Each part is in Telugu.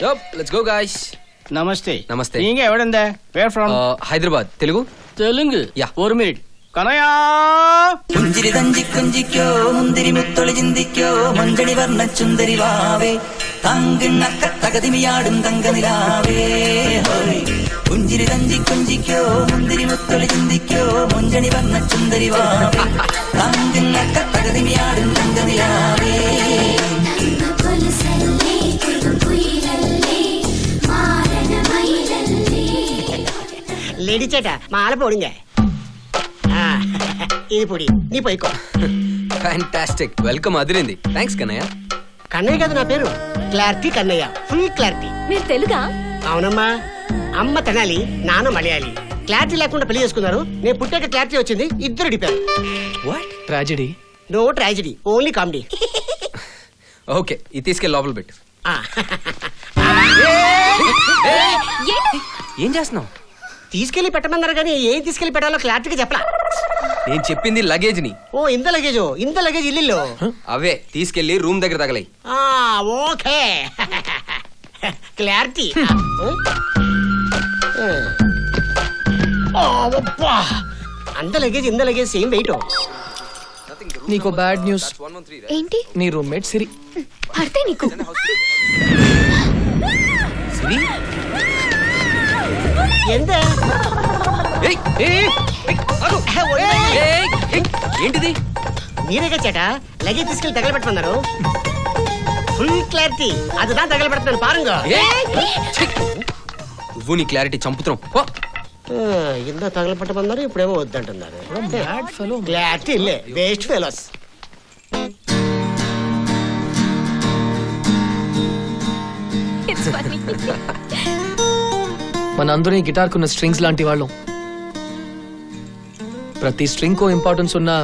Let's go guys. నమస్తే. నమస్తే. நீங்க எவடந்த? Where from? Hyderabad. Telugu? Telugu. Yeah. 1 minute. కనయా പുഞ്ചിരി തഞ്ചി കുഞ്ചിക്കോ മുന്തിരി മുത്തൊളി ചിന്തിക്കോ മഞ്ചണി വർണ്ണ ചുന്ദരി വാവേ തങ്കിണ്ണക്ക തകതിമിയാടും തങ്കനിലാവേ ഹോയ് പുഞ്ചിരി തഞ്ചി കുഞ്ചിക്കോ മുന്തിരി മുത്തൊളി ചിന്തിക്കോ മഞ്ചണി വർണ്ണ ചുന്ദരി വാവേ തങ്കിണ്ണക്ക തകതിമിയാടും തങ്കനിലാവേ. లేడీ చేట మాల పోడింగ ఇది పొడి నీ పోయికో. ఫ్యాంటాస్టిక్. వెల్కమ్. అదిరింది. థ్యాంక్స్ కన్నయ్య. కన్నయ్య కదా నా పేరు, క్లారిటీ కన్నయ్య, ఫుల్ క్లారిటీ. మీరు తెలుగా? అవునమ్మా, అమ్మ తెనాలి, నాన్న మలయాళి. క్లారిటీ లేకుండా పెళ్లి చేసుకున్నారు. నేను పుట్టాక క్లారిటీ వచ్చింది, ఇద్దరు డిపారు. What? Tragedy? No tragedy, only comedy. Okay, ఇది తీసుకెళ్ళి లోపల పెట్టు. ఏం చేస్తున్నావు? తీసుకెళ్లి పెట్టమన్నారు కానీ ఏం తీసుకెళ్లి పెట్టాలో క్లారిటీగా చెప్పలా. నేను చెప్పింది లగేజ్ ని. ఓ ఇంత లగేజ్ ఇల్లు. అవే తీసుకెళ్లి రూమ్ దగ్గర తగలై. Okay clarity. అంత లగేజ్ ఇంత లగేజ్ సేమ్ వెయిట్. నీకు బ్యాడ్ న్యూస్. ఏంటి? నీ రూమ్మేట్ సిరి. పడితే నీకు సిరి? ఎంత ఏంటిది? మీరేగా చేట లగేజ్ తీసుకెళ్లి తగలబెట్టమన్నారు. Full clarity అదిதான் తగలబెడుతున్నాను పారుంగ. నువ్వు నీ క్లారిటీ చంపుతున్నావు. ఇంత తగలబెట్టమన్నారు, ఇప్పుడేమో వద్దంటున్నారు. క్లారిటీ ఇల్లే వేస్ట్ ఫెలోస్. మనందరం ఈ గిటార్కున్న స్ట్రింగ్స్ లాంటి వాళ్ళం. ప్రతి స్ట్రింగ్ కో ఇంపార్టెన్స్ ఉన్నా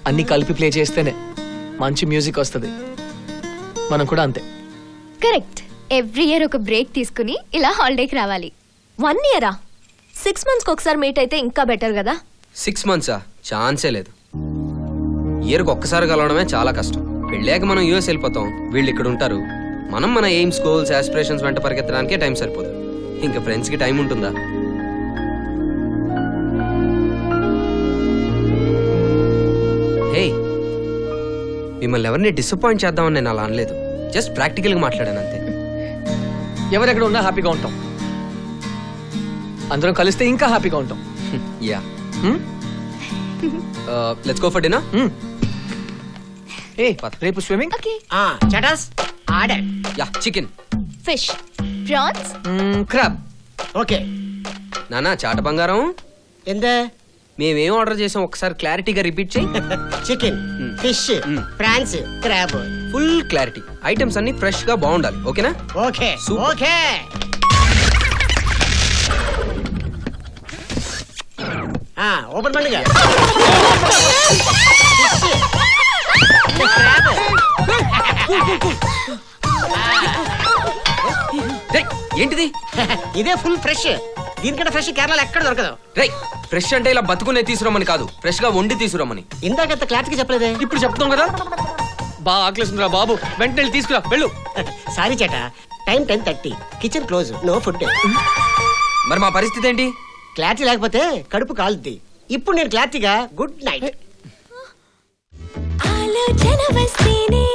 అన్ని కలిపి ప్లే చేస్తేనే మంచి మ్యూజిక్ వస్తుంది. మనం కూడా అంతే. కరెక్ట్. ఎవ్రీ ఇయర్ ఒక బ్రేక్ తీసుకుని ఇలా హాలిడేకి రావాలి. 1 ఇయరా? 6 మంత్స్కి ఒకసారి మీట్ అయితే ఇంకా బెటర్ కదా. 6 మంత్సా? ఛాన్సే లేదు. ఇయర్కి ఒక్కసారి కలవడమే చాలా కష్టం. పెళ్ళాక మనం యూఎస్ వెళ్ళిపోతాం, వీళ్ళు ఇక్కడ ఉంటారు. మనం మన ఎయిమ్స్, గోల్స్, ఆస్పిరేషన్స్ వెంట పరిగెత్తడానికే టైం సరిపోదు. ఇంకా ఫ్రెండ్స్ కి టైం ఉంటుందా? హే, మిమ్మల్ని ఎవరిని డిసప్పాయింట్ చేద్దామని నేను అలా అనలేదు. జస్ట్ ప్రాక్టికల్ గా మాట్లాడాను అంతే. ఎవరెక్కడ ఉన్నా హ్యాపీగా ఉంటాం. అందరం కలిస్తే ఇంకా హ్యాపీగా ఉంటాం. Yeah. Let's go for dinner. రేపు స్విమ్మింగ్. ఓకే. చటాస్ order. Yeah, chicken, fish, prawns, crab. Okay. నానా చాట బంగారం. ఎంత? మేమేం ఆర్డర్ చేసాం ఒకసారి క్లారిటీగా రిపీట్ చేయి. Chicken, fish, prawns, crab. Full clarity. Items అన్ని ఫ్రెష్ గా బాగుండాలి. ఓకేనా? ఓకే. Super. ఓకే. ఓపెన్ పండుగ. ఏంటిది? ఇదే ఫుల్ ఫ్రెష్. దీనికంటే ఫ్రెష్ కేరళలో ఎక్కడ దొరకదు. రై, ఫ్రెష్ అంటే ఇలా బతుకునే తీసుకురమ్మని కాదు, ఫ్రెష్ గా వండి తీసుకురమ్మని. ఇందాకంత క్లారిటీగా చెప్పలేదే. ఇప్పుడు చెప్తాం కదా. బాగా ఆకలిస్తుందిరా బాబు, వెంటనే తీసుకురా వెళ్ళు. సారీ చేట, time 10:30, kitchen close, no food. మరి మా పరిస్థితి ఏంటి? క్లారిటీ లేకపోతే కడుపు కాలుద్ది. ఇప్పుడు నేను క్లారిటీగా గుడ్ నైట్. ఆలోచన వస్తేనే